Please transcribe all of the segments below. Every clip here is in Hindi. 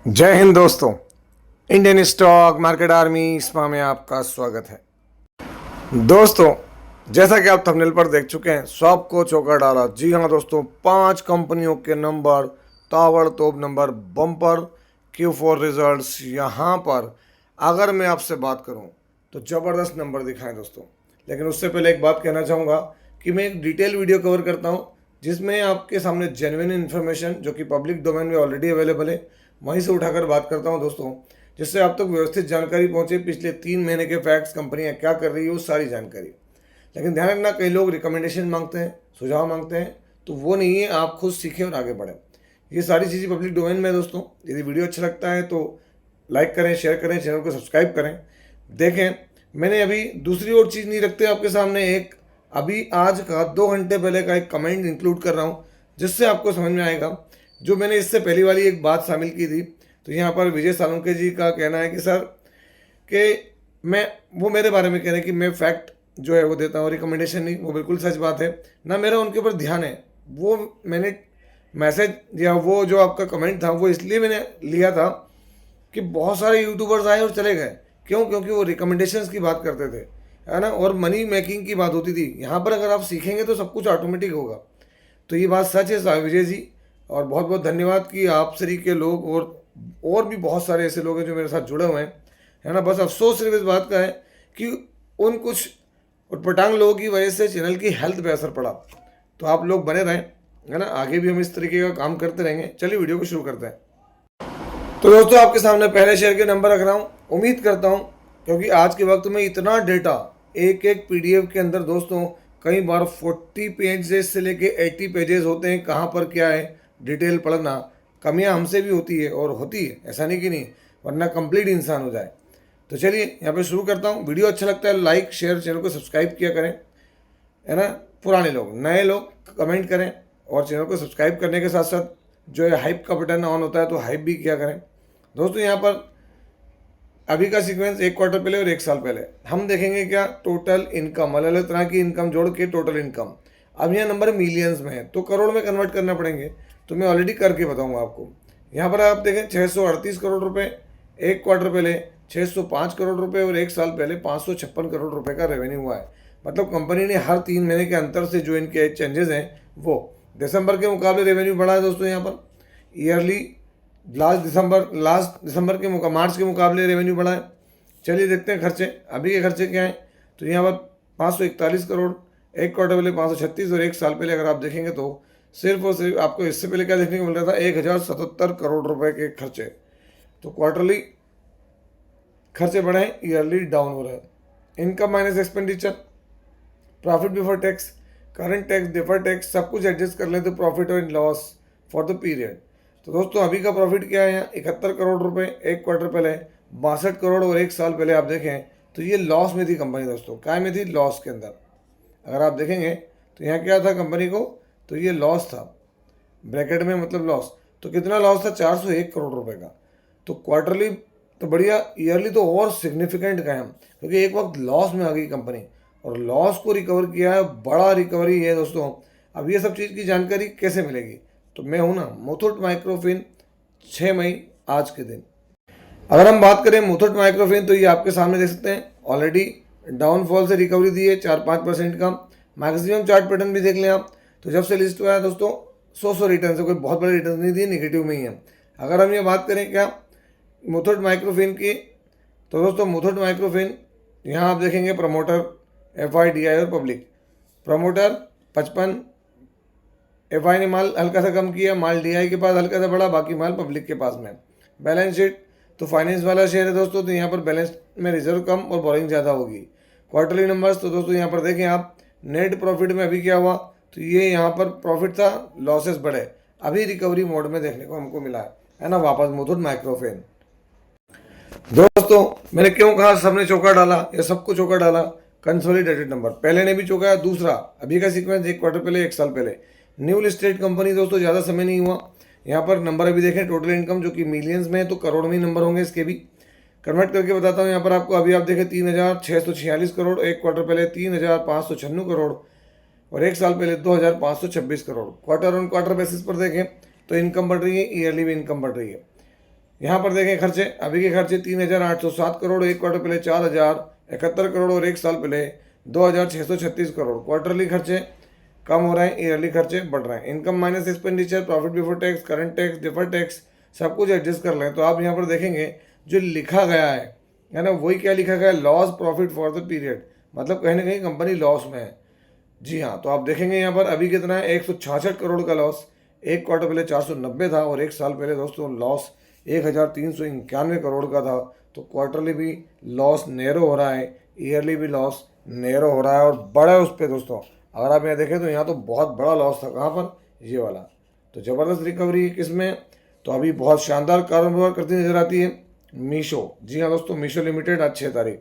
जय हिंद दोस्तों। इंडियन स्टॉक मार्केट आर्मी इसमा में आपका स्वागत है। दोस्तों, जैसा कि आप थंबनेल पर देख चुके हैं, सबको चौका डाला। जी हाँ दोस्तों, 5 कंपनियों के नंबर ताबड़तोड़ नंबर बम्पर Q4 रिजल्ट्स यहाँ पर अगर मैं आपसे बात करूँ तो ज़बरदस्त नंबर दिखाएं दोस्तों। लेकिन उससे पहले एक बात कहना चाहूँगा कि मैं एक डिटेल वीडियो कवर करता हूँ जिसमें आपके सामने जेन्युइन इन्फॉर्मेशन जो कि पब्लिक डोमेन में ऑलरेडी अवेलेबल है वहीं से उठाकर बात करता हूं दोस्तों, जिससे आप तक व्यवस्थित जानकारी पहुंचे। पिछले 3 महीने के फैक्ट्स, कंपनियां क्या कर रही है, वो सारी जानकारी। लेकिन ध्यान रखना, कई लोग रिकमेंडेशन मांगते हैं, सुझाव मांगते हैं, तो वो नहीं है। आप खुद सीखें और आगे बढ़ें। ये सारी चीज़ें पब्लिक डोमेन में है दोस्तों। यदि वीडियो अच्छा लगता है तो लाइक करें, शेयर करें, चैनल को सब्सक्राइब करें। देखें, मैंने अभी दूसरी और चीज़ नहीं रखते आपके सामने, एक अभी आज का 2 घंटे पहले का एक कमेंट इंक्लूड कर रहा हूँ जिससे आपको समझ में आएगा। जो मैंने इससे पहली वाली एक बात शामिल की थी, तो यहाँ पर विजय सालुंके जी का कहना है कि सर कि वो मेरे बारे में कह रहे हैं कि मैं फैक्ट जो है वो देता हूँ, रिकमेंडेशन नहीं। वो बिल्कुल सच बात है ना, मेरा उनके ऊपर ध्यान है। वो मैंने मैसेज या वो जो आपका कमेंट था वो इसलिए मैंने लिया था कि बहुत सारे यूट्यूबर्स आए और चले गए। क्यों? क्योंकि वो रिकमेंडेशंस की बात करते थे, है ना, और मनी मेकिंग की बात होती थी। यहाँ पर अगर आप सीखेंगे तो सब कुछ ऑटोमेटिक होगा। तो ये बात सच है विजय जी, और बहुत बहुत धन्यवाद कि आप सरी के लोग और भी बहुत सारे ऐसे लोग हैं जो मेरे साथ जुड़े हुए हैं, है ना। बस अफसोस सिर्फ इस बात का है कि उन कुछ उटपटांग लोगों की वजह से चैनल की हेल्थ पे असर पड़ा। तो आप लोग बने रहें, है ना। आगे भी हम इस तरीके का काम करते रहेंगे। चलिए वीडियो को शुरू करते हैं। तो दोस्तों, आपके सामने पहले शेयर के नंबर रख रहा हूँ। उम्मीद करता हूँ, क्योंकि आज के वक्त में इतना डेटा एक एक PDF के अंदर दोस्तों, कई बार 40 पेजेस से लेके 80 पेजेस होते हैं। कहाँ पर क्या है डिटेल पढ़ना, कमियां हमसे भी होती है और होती है, ऐसा नहीं कि नहीं, वरना कंप्लीट इंसान हो जाए। तो चलिए यहाँ पे शुरू करता हूँ। वीडियो अच्छा लगता है लाइक शेयर, चैनल को सब्सक्राइब किया करें, है ना। पुराने लोग, नए लोग कमेंट करें, और चैनल को सब्सक्राइब करने के साथ साथ जो है हाइप का बटन ऑन होता है तो हाइप भी किया करें दोस्तों। यहाँ पर अभी का सीक्वेंस 1 क्वार्टर पहले और 1 साल पहले हम देखेंगे। क्या टोटल इनकम, अलग अलग तरह की इनकम जोड़ के टोटल इनकम। अब यहाँ नंबर मिलियंस में है तो करोड़ में कन्वर्ट करना पड़ेंगे, तो मैं ऑलरेडी करके बताऊंगा आपको। यहाँ पर आप देखें 638 करोड़ रुपए 1 क्वार्टर पहले, 605 करोड़ रुपए, और 1 साल पहले 556 करोड़ रुपए का रेवेन्यू हुआ है। मतलब कंपनी ने हर 3 महीने के अंतर से जो इनके चेंजेस हैं वो दिसंबर के मुकाबले रेवेन्यू बढ़ा है दोस्तों। यहाँ पर ईयरली लास्ट दिसंबर के मार्च के मुकाबले रेवेन्यू बढ़ा है। चलिए देखते हैं खर्चे। अभी के खर्चे क्या हैं, तो यहाँ पर 541 करोड़, 1 क्वार्टर पहले 536, और 1 साल पहले अगर आप देखेंगे तो सिर्फ और सिर्फ आपको इससे पहले क्या देखने को मिल रहा था, 1077 करोड़ रुपए के खर्चे। तो क्वार्टरली खर्चे बढ़े हैं, ईयरली डाउन हो रहे हैं। Income minus expenditure, profit before tax, current tax, defer tax, सब कुछ एडजस्ट कर लें तो प्रॉफिट और लॉस फॉर द पीरियड। तो दोस्तों अभी का प्रॉफिट क्या है यहाँ, 71 करोड़ रुपए 1 क्वार्टर पहले, 62 करोड़, और 1 साल पहले आप देखें तो ये लॉस में थी कंपनी दोस्तों। क्या में थी? लॉस के अंदर। अगर आप देखेंगे तो यहाँ क्या था कंपनी को, तो ये लॉस था, ब्रैकेट में मतलब लॉस। तो कितना लॉस था? 401 करोड़ रुपए का। तो क्वार्टरली तो बढ़िया, ईयरली तो और सिग्निफिकेंट गए हम, क्योंकि एक वक्त लॉस में आ गई कंपनी और लॉस को रिकवर किया है। बड़ा रिकवरी है दोस्तों। अब ये सब चीज़ की जानकारी कैसे मिलेगी, तो मैं हूं ना मुथूट माइक्रोफिन 6 मई आज के दिन। अगर हम बात करें मुथूट माइक्रोफिन, तो ये आपके सामने देख सकते हैं, ऑलरेडी डाउनफॉल से रिकवरी दी है 4-5% का। मैक्सिमम चार्ट पैटर्न भी देख लें आप। तो जब से लिस्ट हुआ है दोस्तों 100 रिटर्न से, कोई बहुत बड़े रिटर्न नहीं दिए, निगेटिव में ही है। अगर हम ये बात करें क्या मुथूट माइक्रोफिन की, तो दोस्तों मुथूट माइक्रोफिन यहाँ आप देखेंगे प्रमोटर, FIDI और पब्लिक। प्रमोटर 55, FI ने माल हल्का सा कम किया, माल DI के पास हल्का सा बढ़ा, बाकी माल पब्लिक के पास में। बैलेंस शीट तो फाइनेंस वाला शेयर है दोस्तों, तो यहाँ पर बैलेंस में रिजर्व कम और बोरिंग ज़्यादा होगी। क्वार्टरली नंबर्स तो दोस्तों यहाँ पर देखें आप, नेट प्रॉफिट में अभी क्या हुआ, तो ये यहाँ पर प्रॉफिट था, लॉसेस बढ़े। अभी रिकवरी मोड में देखने को हमको मिला है ना, वापस मुथूट माइक्रोफिन। दोस्तों मैंने क्यों कहा सबने चौका डाला, या सबको चौका डाला, कंसोलिडेटेड नंबर पहले ने भी चौका है। दूसरा अभी का सीक्वेंस 1 क्वार्टर पहले 1 साल पहले, न्यू लिस्टेड कंपनी दोस्तों, ज़्यादा समय नहीं हुआ। यहाँ पर नंबर अभी देखें, टोटल इनकम जो कि मिलियंस में है, तो करोड़ में ही नंबर होंगे इसके भी। कन्वर्ट करके बताता हूँ यहाँ पर आपको। अभी आप देखें 3646 करोड़, 1 क्वार्टर पहले 3596 करोड़, और 1 साल पहले 2526 crore. Quarter on quarter basis पर देखें तो इनकम बढ़ रही है, ईयरली भी इनकम बढ़ रही है। यहाँ पर देखें खर्चे, अभी के खर्चे 3,807 करोड़, एक क्वार्टर पहले 4,071 करोड़ और एक साल पहले 2,636 करोड़। क्वार्टरली खर्चे कम हो रहे हैं, ईयरली खर्चे बढ़ रहे हैं। Income minus expenditure, profit before tax, current tax, deferred tax सब कुछ एडजस्ट कर लें तो आप यहाँ पर देखेंगे जो लिखा गया है ना, वही क्या लिखा गया है, loss profit for the period, मतलब कहीं ना कहीं कंपनी लॉस में है। जी हाँ, तो आप देखेंगे यहाँ पर अभी कितना है, 166 करोड़ का लॉस, एक क्वार्टर पहले 490 था और एक साल पहले दोस्तों लॉस 1,391 करोड़ का था। तो क्वार्टरली भी लॉस नैरो हो रहा है, ईयरली भी लॉस नैरो हो रहा है और बड़ा है उस पर दोस्तों। अगर आप यहाँ देखें तो यहाँ तो बहुत बड़ा लॉस था, कहाँ पर, ये वाला। तो ज़बरदस्त रिकवरी किस में, तो अभी बहुत शानदार कारोबार करती नजर आती है मीशो। जी हाँ दोस्तों, मीशो लिमिटेड आज 6 तारीख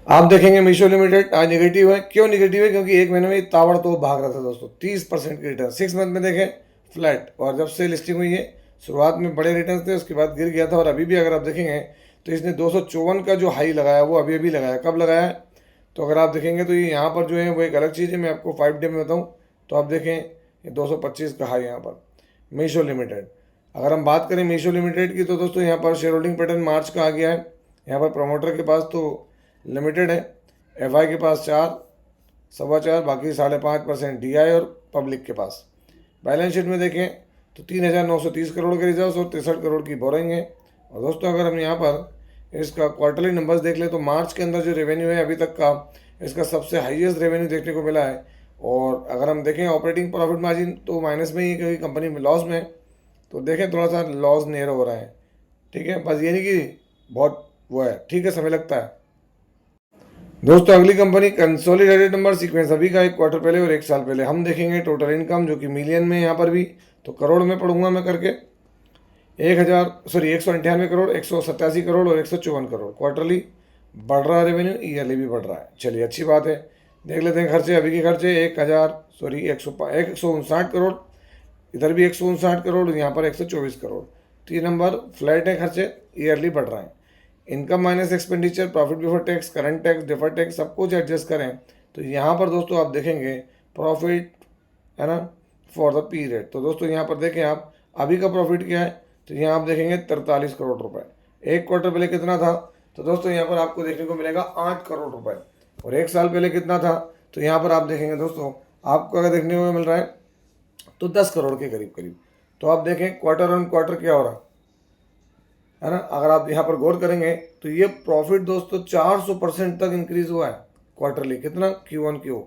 आप देखेंगे मीशो लिमिटेड आज निगेटिव है। क्यों निगेटिव है, क्योंकि एक महीने में ताबड़तोड़ भाग रहा था दोस्तों, 30% की रिटर्न। 6 मंथ में देखें फ्लैट, और जब से लिस्टिंग हुई है शुरुआत में बड़े रिटर्न थे, उसके बाद गिर गया था। और अभी भी अगर आप देखेंगे तो इसने 254 का जो हाई लगाया वो अभी अभी लगाया। कब लगाया है, तो अगर आप देखेंगे तो ये यहाँ पर जो है वो एक अलग चीज़ है, मैं आपको 5 डे में बताऊँ तो आप देखें ये 225 का हाई यहाँ पर मीशो लिमिटेड। अगर हम बात करें मीशो लिमिटेड की तो दोस्तों यहाँ पर शेयर होल्डिंग पैटर्न मार्च का आ गया है। यहाँ पर प्रमोटर के पास तो लिमिटेड है, एफआई के पास 4.25, बाकी 5.5% डीआई और पब्लिक के पास। बैलेंस शीट में देखें तो 3,930 करोड़ के रिजर्व और 63 करोड़ की बोरिंग है। और दोस्तों अगर हम यहाँ पर इसका क्वार्टरली नंबर्स देख लें तो मार्च के अंदर जो रेवेन्यू है अभी तक का, इसका सबसे हाईएस्ट रेवेन्यू देखने को मिला है। और अगर हम देखें ऑपरेटिंग प्रॉफिट मार्जिन तो माइनस में ही है, क्योंकि कंपनी में लॉस में, तो देखें थोड़ा सा लॉस नैरो हो रहा है। ठीक है, बस ये नहीं कि बहुत वो है, ठीक है, समय लगता है। दोस्तों अगली कंपनी कंसोलिडेटेड नंबर सीक्वेंस, अभी का एक क्वार्टर पहले और एक साल पहले हम देखेंगे। टोटल इनकम जो कि मिलियन में, यहाँ पर भी तो करोड़ में पढ़ूंगा मैं करके, 198 करोड़, 187 करोड़ और 154 करोड़। क्वार्टरली बढ़ रहा है रेवेन्यू, ईयरली भी बढ़ रहा है। चलिए अच्छी बात है, देख लेते हैं खर्चे। अभी के खर्चे 159 करोड़, इधर भी 159 करोड़, यहाँ पर 124 करोड़। 3 नंबर फ्लैट है खर्चे, ईयरली बढ़ रहे हैं। Income minus expenditure, profit before tax, current tax, deferred tax सब कुछ एडजस्ट करें तो यहाँ पर दोस्तों आप देखेंगे प्रॉफिट है ना फॉर द पीरियड। तो दोस्तों यहाँ पर देखें आप अभी का प्रॉफिट क्या है, तो यहाँ आप देखेंगे 43 करोड़ रुपए। एक क्वार्टर पहले कितना था, तो दोस्तों यहाँ पर आपको देखने को मिलेगा 8 करोड़ रुपए। और एक साल पहले कितना था, तो यहाँ पर आप देखेंगे दोस्तों आपको अगर देखने को मिल रहा है तो 10 करोड़ के करीब करीब। तो आप देखें क्वार्टर ऑन क्वार्टर क्या हो रहा है ना। अगर आप यहाँ पर गौर करेंगे तो ये प्रॉफिट दोस्तों 400% तक इंक्रीज हुआ है क्वार्टरली। कितना, Q1Q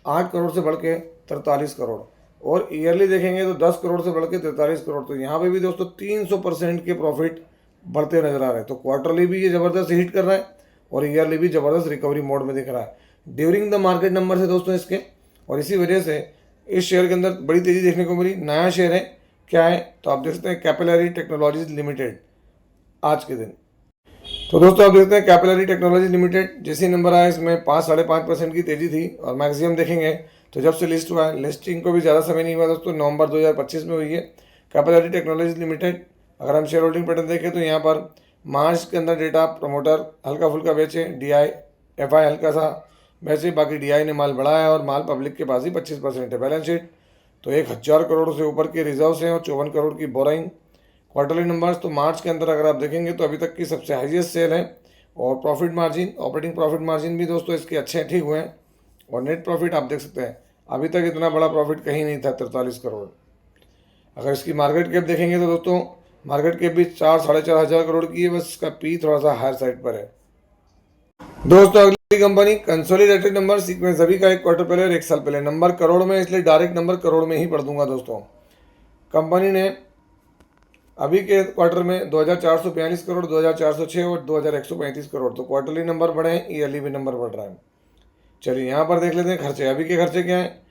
8 करोड़ से बढ़ के 43 करोड़। और ईयरली देखेंगे तो 10 करोड़ से बढ़ के 43 करोड़। तो यहाँ पे भी दोस्तों 300% के प्रॉफिट बढ़ते नजर आ रहे हैं। तो क्वार्टरली भी ये ज़बरदस्त हिट कर रहा है और ईयरली भी ज़बरदस्त रिकवरी मोड में दिख रहा है ड्यूरिंग द मार्केट नंबर से दोस्तों इसके। और इसी वजह से इस शेयर के अंदर बड़ी तेज़ी देखने को मिली। नया शेयर है, क्या है, तो आप देख सकते हैं कैपिलरी टेक्नोलॉजीज लिमिटेड आज के दिन। तो दोस्तों आप देखते हैं कैपिलरी टेक्नोलॉजी लिमिटेड, जैसे नंबर आया इसमें 5-5.5% की तेजी थी। और मैक्सिमम देखेंगे तो जब से लिस्ट हुआ है, लिस्टिंग को भी ज़्यादा समय नहीं हुआ दोस्तों, नवंबर 2025 में हुई है कैपिलरी टेक्नोलॉजी लिमिटेड। अगर हम शेयर होल्डिंग पैटर्न देखें तो यहाँ पर मार्च के अंदर डेटा प्रमोटर हल्का फुल्का बेचे, डीआई एफआई हल्का सा बेचे, बाकी डीआई ने माल बढ़ाया और माल पब्लिक के पास ही 25% है। बैलेंस शीट तो 1,000 करोड़ से ऊपर के रिजर्व्स हैं और 54 करोड़ की बोराइंग। क्वार्टरली नंबर्स तो मार्च के अंदर अगर आप देखेंगे तो अभी तक की सबसे हाईएस्ट सेल है। और profit margin, operating profit margin भी दोस्तों इसके अच्छे ठीक हुए हैं। और नेट प्रॉफिट आप देख सकते हैं अभी तक इतना बड़ा प्रॉफिट कहीं नहीं था, 43 करोड़। अगर इसकी मार्केट कैप देखेंगे तो दोस्तों मार्केट कैप भी 4-4.5 हज़ार करोड़ की है, बस इसका पी थोड़ा सा हायर साइड पर है। दोस्तों अगली कंपनी कंसोलिडेटेड नंबर सीक्वेंस, अभी का एक क्वार्टर पहले और एक साल पहले। नंबर करोड़ में, इसलिए डायरेक्ट नंबर करोड़ में ही पढ़ दूंगा दोस्तों। कंपनी ने अभी के क्वार्टर में 2,442 करोड़, 2,406 और 2,135 करोड़। तो क्वार्टरली नंबर बढ़े हैं, ईयरली भी नंबर बढ़ रहा है। चलिए यहाँ पर देख लेते हैं खर्चे। अभी के खर्चे क्या हैं,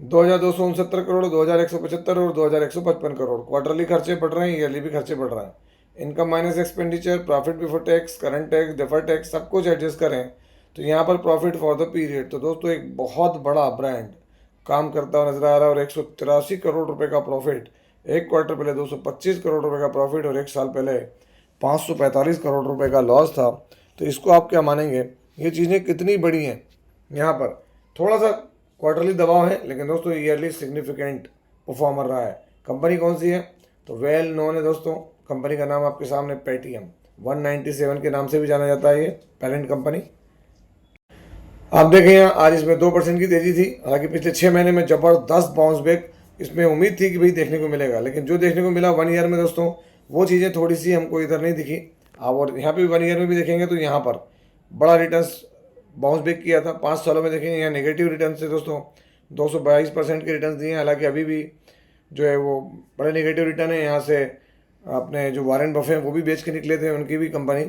2,269 करोड़, 2,175 और 2,155 करोड़। क्वार्टरली खर्चे बढ़ रहे हैं, ईयरली भी खर्चे बढ़ रहे हैं। Income minus expenditure, profit before tax, current tax, deferred tax सब कुछ एडजस्ट करें तो यहाँ पर प्रॉफिट फॉर द पीरियड। तो दोस्तों एक बहुत बड़ा ब्रांड काम करता हुआ नजर आ रहा है। और 183 करोड़ रुपए का प्रॉफिट, एक क्वार्टर पहले 225 करोड़ रुपए का प्रॉफिट और एक साल पहले 545 करोड़ रुपए का लॉस था। तो इसको आप क्या मानेंगे, ये चीज़ें कितनी बड़ी हैं। यहाँ पर थोड़ा सा क्वार्टरली दबाव है, लेकिन दोस्तों ईयरली सिग्निफिकेंट परफॉर्मर रहा है। कंपनी कौन सी है, तो वेल नोन है दोस्तों, कंपनी का नाम आपके सामने पेटीएम 197 के नाम से भी जाना जाता है, ये पेरेंट कंपनी। आप देखें यहाँ आज इसमें 2% की तेजी थी। हालांकि पिछले 6 महीने में ज़बरदस्त बाउंस बैक इसमें उम्मीद थी कि भाई देखने को मिलेगा, लेकिन जो देखने को मिला 1 ईयर में दोस्तों वो चीज़ें थोड़ी सी हमको इधर नहीं दिखी। आप और यहाँ पे 1 ईयर में भी देखेंगे तो यहाँ पर बड़ा रिटर्न्स बाउंस बैक किया था। 5 सालों में देखेंगे यहाँ नेगेटिव रिटर्न से दोस्तों 222% के रिटर्न दिए हैं। हालांकि अभी भी जो है वो बड़े नेगेटिव रिटर्न है। यहाँ से अपने जो वॉरेन बफे हैं वो भी बेच के निकले थे, उनकी भी कंपनी।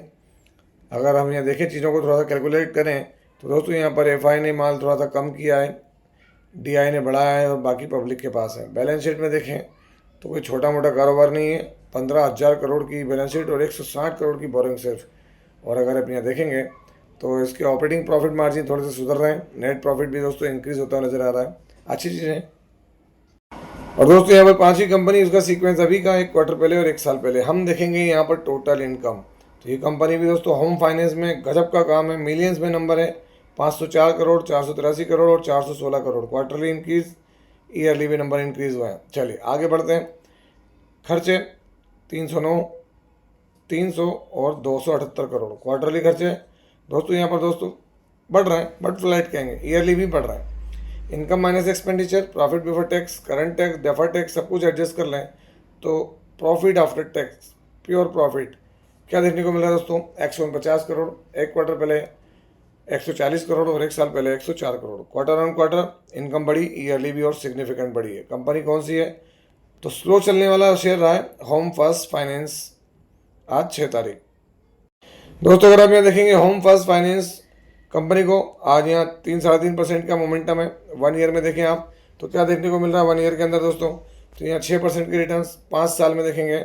अगर हम यहाँ देखें चीज़ों को थोड़ा सा कैलकुलेट करें तो दोस्तों यहाँ पर एफआई ने माल थोड़ा सा कम किया है, डीआई ने बढ़ाया है और बाकी पब्लिक के पास है। बैलेंस शीट में देखें तो कोई छोटा मोटा कारोबार नहीं है। 15,000 करोड़ की बैलेंस शीट और 160 करोड़ की बोरिंग सिर्फ। और अगर आप यहाँ देखेंगे तो इसके ऑपरेटिंग प्रॉफिट मार्जिन थोड़े से सुधर रहे हैं। नेट प्रॉफिट भी दोस्तों इंक्रीज होता नजर आ रहा है, अच्छी चीज़ है। और दोस्तों यहाँ पर 5वीं कंपनी, उसका सीक्वेंस अभी का 1 क्वार्टर पहले और 1 साल पहले। हम देखेंगे यहाँ पर टोटल इनकम। तो ये कंपनी भी दोस्तों होम फाइनेंस में गजब का काम है। मिलियंस में नंबर है, 504 करोड़, 483 करोड़ और 416 करोड़। क्वार्टरली इंक्रीज, ईयरली भी नंबर इंक्रीज हुआ है। चलिए आगे बढ़ते हैं। खर्चे 309, 300 और 278 करोड़ क्वार्टरली खर्चे दोस्तों यहाँ पर दोस्तों बढ़ रहे हैं, बट फ्लैट कहेंगे, ईयरली भी बढ़ रहा है। Income minus expenditure, profit before tax, current tax, deferred tax सब कुछ एडजस्ट कर लें तो profit after tax, pure profit क्या देखने को मिल रहा है दोस्तों? 149 करोड़, 1 क्वार्टर पहले 140 करोड़ और 1 साल पहले 104 crore. Quarter on quarter income बढ़ी, ईयरली भी और सिग्निफिकेंट बढ़ी है। कंपनी कौन सी है? तो स्लो चलने वाला शेयर रहा है होम फर्स्ट फाइनेंस, आज 6 तारीख। दोस्तों अगर आप यहाँ देखेंगे होम फर्स्ट फाइनेंस कंपनी को आज यहाँ 3-3.5% का मोमेंटम है। 1 ईयर में देखें आप तो क्या देखने को मिल रहा है 1 ईयर के अंदर दोस्तों? तो यहाँ 6% के रिटर्न्स। 5 साल में देखेंगे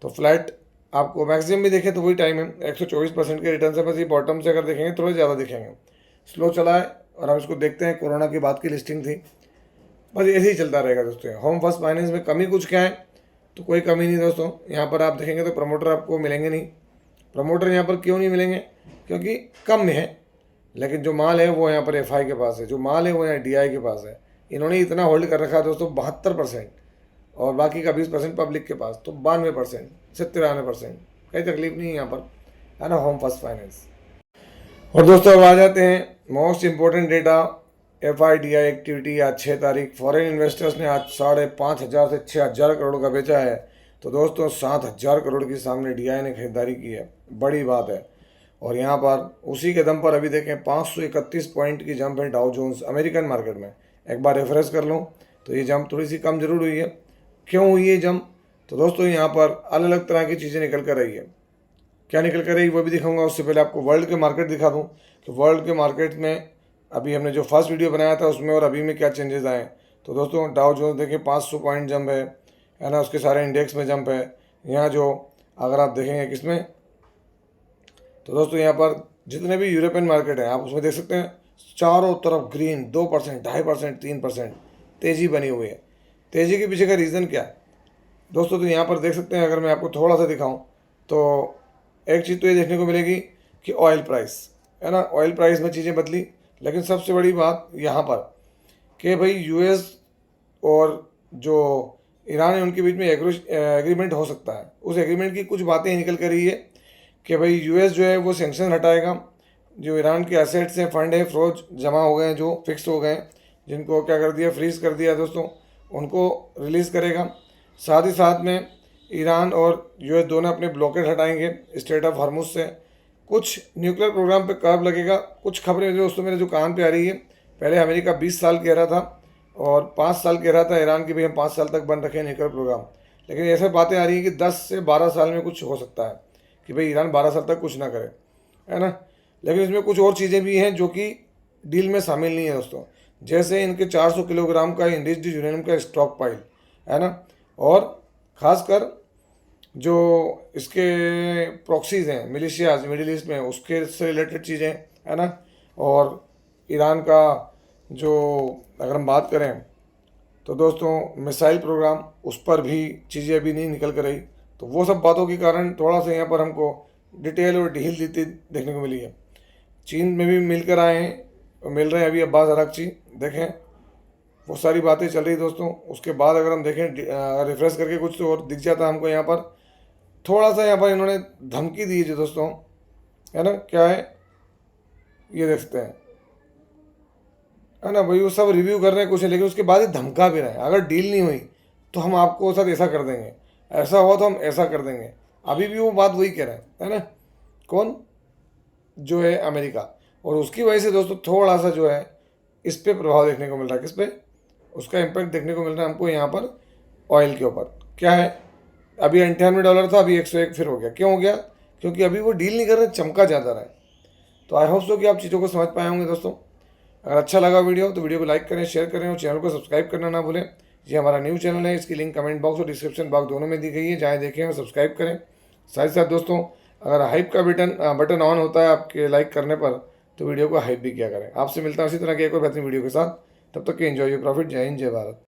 तो फ्लैट, आपको मैक्सिमम भी देखें तो वही टाइम है 124% के रिटर्न से। बस ये बॉटम से अगर देखेंगे थोड़े ज़्यादा दिखेंगे, स्लो चला है। और हम इसको देखते हैं, कोरोना के बाद की लिस्टिंग थी, बस ऐसे ही चलता रहेगा दोस्तों। होम फर्स्ट फाइनेंस में कमी कुछ क्या है? तो कोई कमी नहीं दोस्तों। यहाँ पर आप देखेंगे तो प्रमोटर आपको मिलेंगे नहीं। प्रमोटर यहाँ पर क्यों नहीं मिलेंगे? क्योंकि कम में है, लेकिन जो माल है वो यहाँ पर एफआई के पास है, जो माल है वो यहाँ डीआई के पास है। इन्होंने इतना होल्ड कर रखा है दोस्तों 72%, और बाकी का 20% पब्लिक के पास, तो 92% से 93%। कोई तकलीफ नहीं है यहाँ पर, है ना, होम फर्स्ट फाइनेंस। और दोस्तों अब आ जाते हैं मोस्ट इम्पोर्टेंट डेटा, एफआईडीआई एक्टिविटी। आज 6 तारीख फॉरेन इन्वेस्टर्स ने आज 5,500 से 6,000 करोड़ का बेचा है। तो दोस्तों 7,000 करोड़ के सामने डीआई ने खरीदारी की है, बड़ी बात है। और यहाँ पर उसी के दम पर अभी देखें 531 पॉइंट की जंप है डाउ जोन्स अमेरिकन मार्केट में। एक बार रेफरेंस कर लूँ तो ये जंप थोड़ी सी कम जरूर हुई है। क्यों हुई है जंप? तो दोस्तों यहाँ पर अलग अलग तरह की चीज़ें निकल कर रही है। क्या निकल कर रही वो भी दिखाऊंगा। उससे पहले आपको वर्ल्ड के मार्केट दिखा दूँ कि वर्ल्ड के मार्केट में अभी हमने जो फर्स्ट वीडियो बनाया था उसमें और अभी में क्या चेंजेस आए। तो दोस्तों डाउ जोन्स देखिए 500 पॉइंट जंप है ना, उसके सारे इंडेक्स में जंप है। यहाँ जो अगर आप देखेंगे किसमें, तो दोस्तों यहाँ पर जितने भी यूरोपियन मार्केट हैं आप उसमें देख सकते हैं चारों तरफ ग्रीन, 2%, 2.5%, 3% तेज़ी बनी हुई है। तेज़ी के पीछे का रीज़न क्या है दोस्तों? तो यहाँ पर देख सकते हैं, अगर मैं आपको थोड़ा सा दिखाऊं तो एक चीज़ तो ये देखने को मिलेगी कि ऑयल प्राइस, है ना, ऑयल प्राइस में चीज़ें बदली। लेकिन सबसे बड़ी बात यहाँ पर कि भाई यूएस और जो ईरान है उनके बीच में एग्रीमेंट हो सकता है। उस एग्रीमेंट की कुछ बातें निकल कर रही है कि भाई यूएस जो है वो सैंक्शन हटाएगा, जो ईरान के एसेट्स हैं, फंड है, फ्रोज जमा हो गए हैं, जो फिक्स हो गए हैं, जिनको क्या कर दिया, फ्रीज कर दिया दोस्तों, उनको रिलीज़ करेगा। साथ ही साथ में ईरान और यूएस दोनों अपने ब्लॉकेट हटाएंगे स्ट्रेट ऑफ हॉर्मुज से। कुछ न्यूक्लियर प्रोग्राम पे कर्व लगेगा। कुछ खबरें दोस्तों मेरे जो कान पे आ रही है, पहले अमेरिका 20 साल कह रहा था और 5 साल कह रहा था ईरान की, भाई हम 5 साल तक बंद रखें न्यूक्लियर प्रोग्राम। लेकिन ऐसे बातें आ रही हैं कि 10 से 12 साल में कुछ हो सकता है कि भाई ईरान 12 साल तक कुछ ना करे, है ना। लेकिन इसमें कुछ और चीज़ें भी हैं जो कि डील में शामिल नहीं है दोस्तों। जैसे इनके 400 किलोग्राम का इंडिस्ड यूरेनियम का स्टॉक पाइल, है ना, और ख़ासकर जो इसके प्रॉक्सीज हैं, मिलिशियाज मिडिल ईस्ट में, उसके से रिलेटेड चीज़ें, है ना। और ईरान का जो अगर हम बात करें तो दोस्तों मिसाइल प्रोग्राम, उस पर भी चीज़ें अभी नहीं निकल कर रही। तो वो सब बातों के कारण थोड़ा सा यहाँ पर हमको डिटेल और ढील देती देखने को मिली है। चीन में भी मिलकर आए हैं, मिल रहे हैं अभी अब्बास अरागची, देखें वो सारी बातें चल रही दोस्तों। उसके बाद अगर हम देखें रिफ्रेश करके कुछ तो और दिख जाता है हमको यहाँ पर थोड़ा सा यहाँ पर इन्होंने धमकी दी है जो दोस्तों, है ना, क्या है ये देख सकते हैं, है ना भाई, वो सब रिव्यू कर रहे हैं कुछ नहीं, लेकिन उसके बाद ही धमका भी रहे हैं अगर डील नहीं हुई तो हम आपको साथ ऐसा कर देंगे, ऐसा हुआ तो हम ऐसा कर देंगे। अभी भी वो बात वही कह रहे हैं, है ना, कौन, जो है अमेरिका। और उसकी वजह से दोस्तों थोड़ा सा जो है इस पे प्रभाव देखने को मिल रहा है, किस पे, उसका इम्पैक्ट देखने को मिल रहा है हमको यहाँ पर ऑयल के ऊपर। क्या है, अभी $98 था, अभी 101 फिर हो गया। क्यों हो गया? क्योंकि अभी वो डील नहीं कर रहे, चमका ज़्यादा रहा है। तो आई होप सो कि आप चीज़ों को समझ पाए होंगे दोस्तों। अगर अच्छा लगा वीडियो तो वीडियो को लाइक करें, शेयर करें और चैनल को सब्सक्राइब करना ना भूलें। ये हमारा न्यू चैनल है, इसकी लिंक कमेंट बॉक्स और डिस्क्रिप्शन बॉक्स दोनों में दी गई है, जहाँ देखें और सब्सक्राइब करें। साथ ही साथ दोस्तों, अगर हाइप का बटन ऑन होता है आपके लाइक करने पर तो वीडियो को हाइप भी किया करें। आपसे मिलता है इसी तरह की एक और बेहतरीन वीडियो के साथ। तब तक के एंजॉय योर प्रॉफिट। जय हिंद, जय भारत।